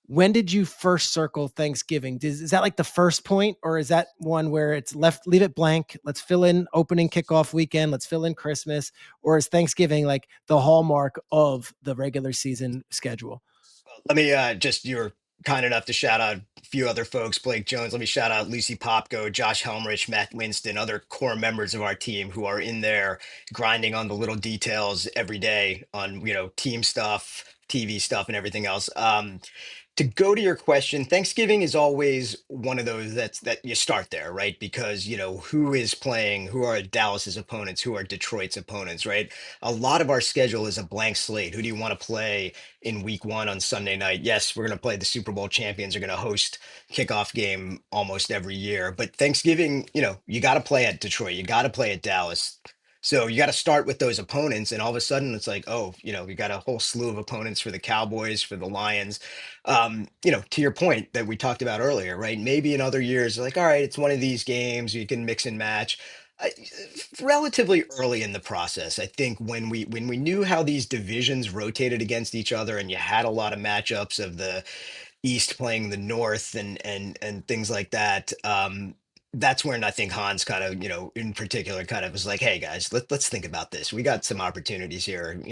when did you first circle Thanksgiving? Is that like the first point, or is that one where it's left, leave it blank? Let's fill in opening kickoff weekend. Let's fill in Christmas. Or is Thanksgiving like the hallmark of the regular season schedule? Let me just you were kind enough to shout out a few other folks, Blake Jones. Let me shout out Lucy Popko, Josh Helmrich, Matt Winston, other core members of our team who are in there grinding on the little details every day on team stuff, TV stuff, and everything else. To go to your question, Thanksgiving is always one of those that you start there, right? Because who is playing, who are Dallas's opponents, who are Detroit's opponents, right? A lot of our schedule is a blank slate. Who do you want to play in week one on Sunday night? Yes, we're going to play the Super Bowl champions. Are going to host kickoff game almost every year, but Thanksgiving, you got to play at Detroit, you got to play at Dallas. So you got to start with those opponents, and all of a sudden it's like, oh, we got a whole slew of opponents for the Cowboys, for the Lions. To your point that we talked about earlier, right? Maybe in other years, like, all right, it's one of these games you can mix and match. I, Relatively early in the process, I think when we knew how these divisions rotated against each other, and you had a lot of matchups of the East playing the North and things like that. That's when I think Hans kind of, in particular, kind of was like, "Hey guys, let's think about this. We got some opportunities here,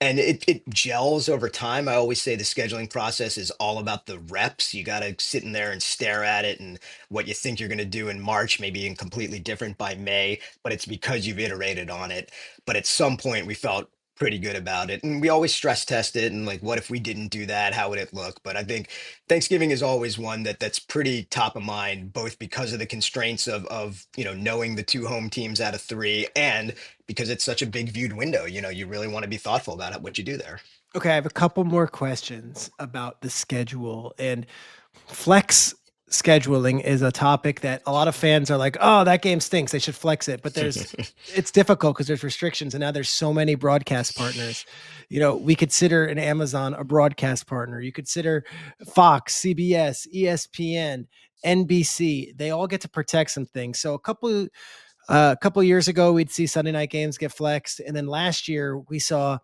and it gels over time. I always say the scheduling process is all about the reps. You got to sit in there and stare at it, and what you think you're going to do in March may be completely different by May, but it's because you've iterated on it. But at some point, we felt pretty good about it. And we always stress test it and like, what if we didn't do that? How would it look? But I think Thanksgiving is always one that's pretty top of mind, both because of the constraints of knowing the two home teams out of three, and because it's such a big viewed window. You really want to be thoughtful about what you do there. Okay, I have a couple more questions about the schedule and flex scheduling is a topic that a lot of fans are like, "Oh, that game stinks. They should flex it." But it's difficult because there's restrictions and now there's so many broadcast partners. We consider an Amazon a broadcast partner. You consider Fox, CBS, ESPN, NBC. They all get to protect some things. So a couple years ago, we'd see Sunday night games get flexed, and then last year we saw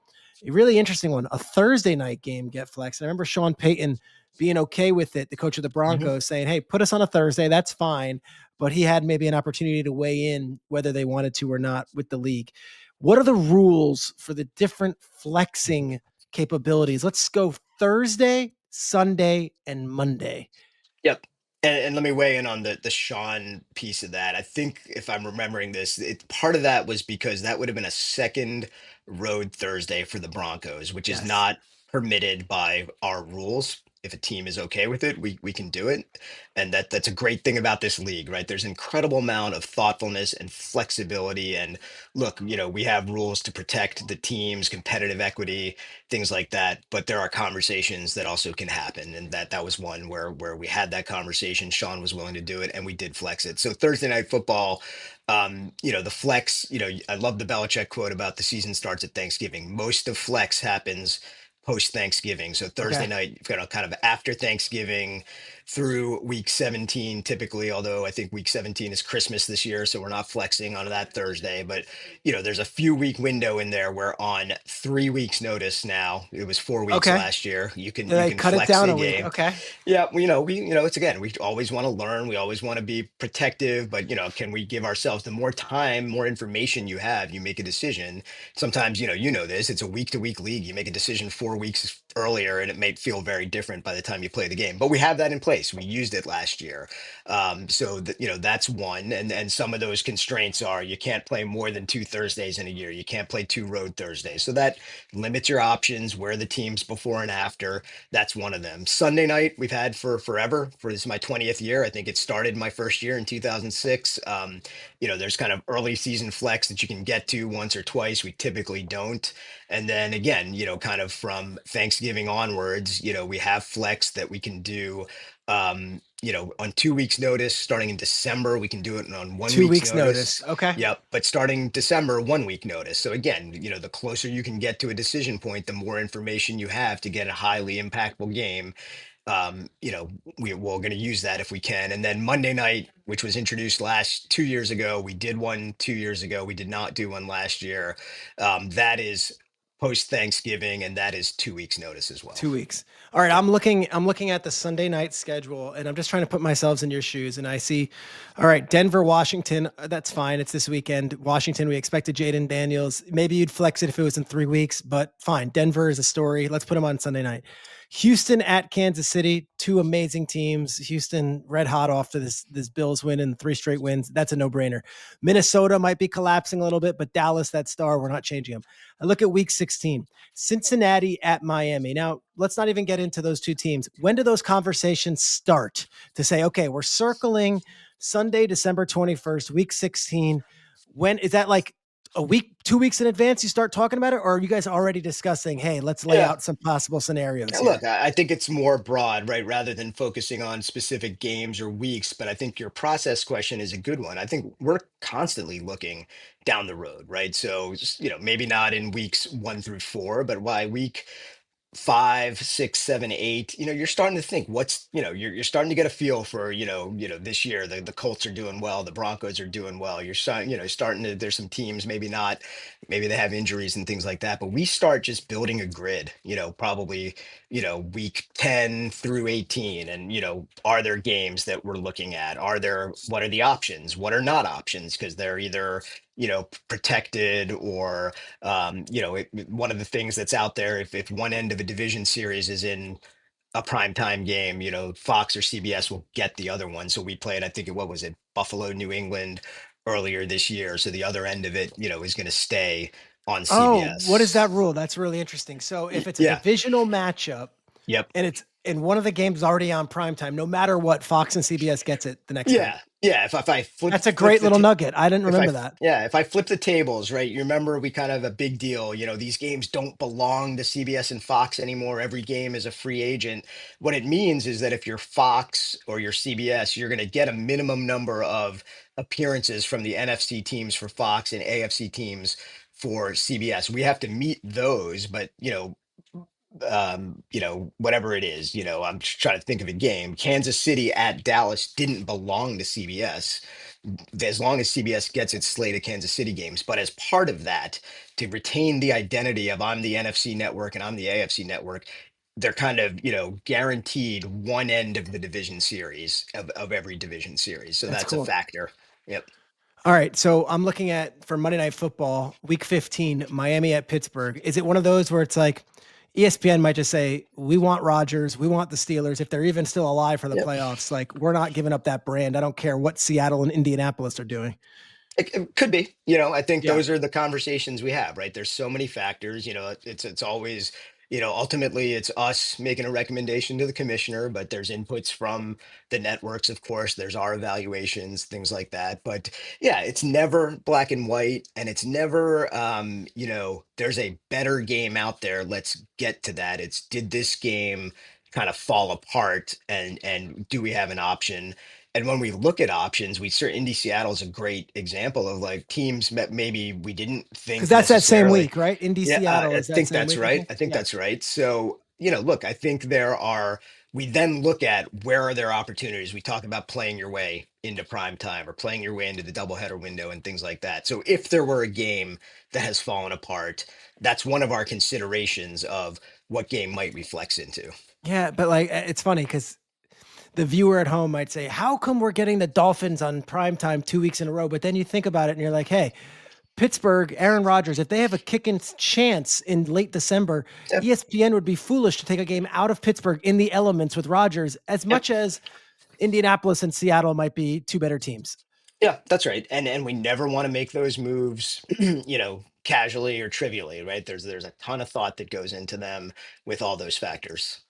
a really interesting one, a Thursday night game get flexed. And I remember Sean Payton being okay with it, the coach of the Mhm. Broncos, saying, "Hey, put us on a Thursday, that's fine." But he had maybe an opportunity to weigh in whether they wanted to or not with the league. What are the rules for the different flexing capabilities? Let's go Thursday, Sunday, and Monday. Yep. And let me weigh in on the Sean piece of that. I think if I'm remembering this, part of that was because that would have been a second road Thursday for the Broncos, which is Yes. not permitted by our rules. If a team is okay with it, we can do it. And that's a great thing about this league, right? There's an incredible amount of thoughtfulness and flexibility. And look, we have rules to protect the team's competitive equity, things like that. But there are conversations that also can happen, and that was one where we had that conversation. Sean was willing to do it, and we did flex it. So Thursday night football, the flex. I love the Belichick quote about the season starts at Thanksgiving. Most of flex happens post Thanksgiving. So Thursday Okay. night, you've got a kind of after Thanksgiving through week 17, typically, although I think week 17 is Christmas this year, so we're not flexing on that Thursday. But there's a few week window in there where on 3 weeks notice now, it was 4 weeks Okay. last year, you can Did you I can cut it flex down a a week? game. Okay. Yeah, it's again, we always want to learn, we always want to be protective, but can we give ourselves the more time, more information you have, you make a decision. Sometimes, this, it's a week to week league. You make a decision 4 weeks earlier and it may feel very different by the time you play the game. But we have that in place. We used it last year. So that that's one. And some of those constraints are you can't play more than two Thursdays in a year. You can't play two road Thursdays. So that limits your options, where the teams before and after. That's one of them. Sunday night we've had for forever. For This is my 20th year. I think it started my first year in 2006. There's kind of early season flex that you can get to once or twice. We typically don't. And then again, kind of from Thanksgiving onwards, we have flex that we can do. On 2 weeks notice, starting in December, we can do it on one Two week's weeks notice. notice. Okay. Yep. But starting December, 1 week notice. So again, the closer you can get to a decision point, the more information you have to get a highly impactful game. um, you know, we're going to use that if we can. And then Monday night, which was introduced last 2 years ago, we did one 2 years ago. We did not do one last year. That is post Thanksgiving, and that is 2 weeks notice as well. 2 weeks. All right, Yep. I'm looking at the Sunday night schedule, and I'm just trying to put myself in your shoes. And I see, all right, Denver, Washington. That's fine. It's this weekend. Washington. We expected Jaden Daniels. Maybe you'd flex it if it was in 3 weeks, but fine. Denver is a story. Let's put them on Sunday night. Houston at Kansas City. Two amazing teams. Houston red hot after this Bills win and 3 straight wins. That's a no brainer. Minnesota might be collapsing a little bit, but Dallas, that star, we're not changing them. I look at Week 16. Cincinnati at Miami. Now, let's not even get into those two teams. When do those conversations start to say, okay, we're circling Sunday, December 21st, week 16? When is that, like a week, 2 weeks in advance you start talking about it? Or are you guys already discussing, hey, let's lay Yeah. out some possible scenarios Yeah, look, here? I think it's more broad, right, rather than focusing on specific games or weeks. But I think your process question is a good one. I think we're constantly looking down the road, right? So, maybe not in weeks 1 through 4, but why week 5, 6, 7, 8, you're starting to think you're starting to get a feel for, this year the Colts are doing well, the Broncos are doing well. You're starting, starting to, there's some teams, maybe not, maybe they have injuries and things like that, but we start just building a grid, probably, week 10 through 18. And, are there games that we're looking at? What are the options? What are not options? Because they're either, protected or one of the things that's out there, if one end of a division series is in a primetime game, Fox or CBS will get the other one. So we played, I think, what was it, Buffalo, New England earlier this year. So the other end of it, is going to stay on Oh, what is that CBS. rule? That's really interesting. So if it's a Yeah. divisional matchup Yep. and one of the games is already on primetime, no matter what, Fox and CBS gets it the next night. Yeah. Yeah. If I That's a flip great the little nugget. I didn't remember that. if I flip the tables, right, you remember we kind of a big deal, these games don't belong to CBS and Fox anymore. Every game is a free agent. What it means is that if you're Fox or you're CBS, you're going to get a minimum number of appearances from the NFC teams for Fox and AFC teams for CBS. We have to meet those, but whatever it is, I'm just trying to think of a game. Kansas City at Dallas didn't belong to CBS as long as CBS gets its slate of Kansas City games. But as part of that, to retain the identity of I'm the NFC network and I'm the AFC network, they're kind of, guaranteed one end of the division series of every division series. So That's that's a cool. factor. Yep. All right. So I'm looking at for Monday Night Football, week 15, Miami at Pittsburgh. Is it one of those where it's like ESPN might just say, we want Rodgers, we want the Steelers, if they're even still alive for the Yep. playoffs? Like, we're not giving up that brand. I don't care what Seattle and Indianapolis are doing. It could be, I think Yeah. those are the conversations we have, right? There's so many factors, it's always, ultimately it's us making a recommendation to the commissioner, but there's inputs from the networks, of course, there's our evaluations, things like that. But yeah, it's never black and white, and it's never, there's a better game out there. Let's get to that. It's did this game kind of fall apart, and do we have an option? And when we look at options, we certainly Indy Seattle is a great example of like teams that maybe we didn't Because think that's that same necessarily. week, right? Indy Yeah, Seattle I is that think same that's week, I right. think. I think Yeah. that's right. So, look, I think we then look at where are there opportunities. We talk about playing your way into prime time or playing your way into the doubleheader window and things like that. So if there were a game that has fallen apart, that's one of our considerations of what game might we flex into. Yeah. But like, it's funny because the viewer at home might say, how come we're getting the Dolphins on primetime 2 weeks in a row? But then you think about it and you're like, hey, Pittsburgh, Aaron Rodgers, if they have a kicking chance in late December, Yep. ESPN would be foolish to take a game out of Pittsburgh in the elements with Rodgers, as Yep. much as Indianapolis and Seattle might be two better teams. Yeah, that's right. And we never want to make those moves, casually or trivially, right? There's a ton of thought that goes into them with all those factors.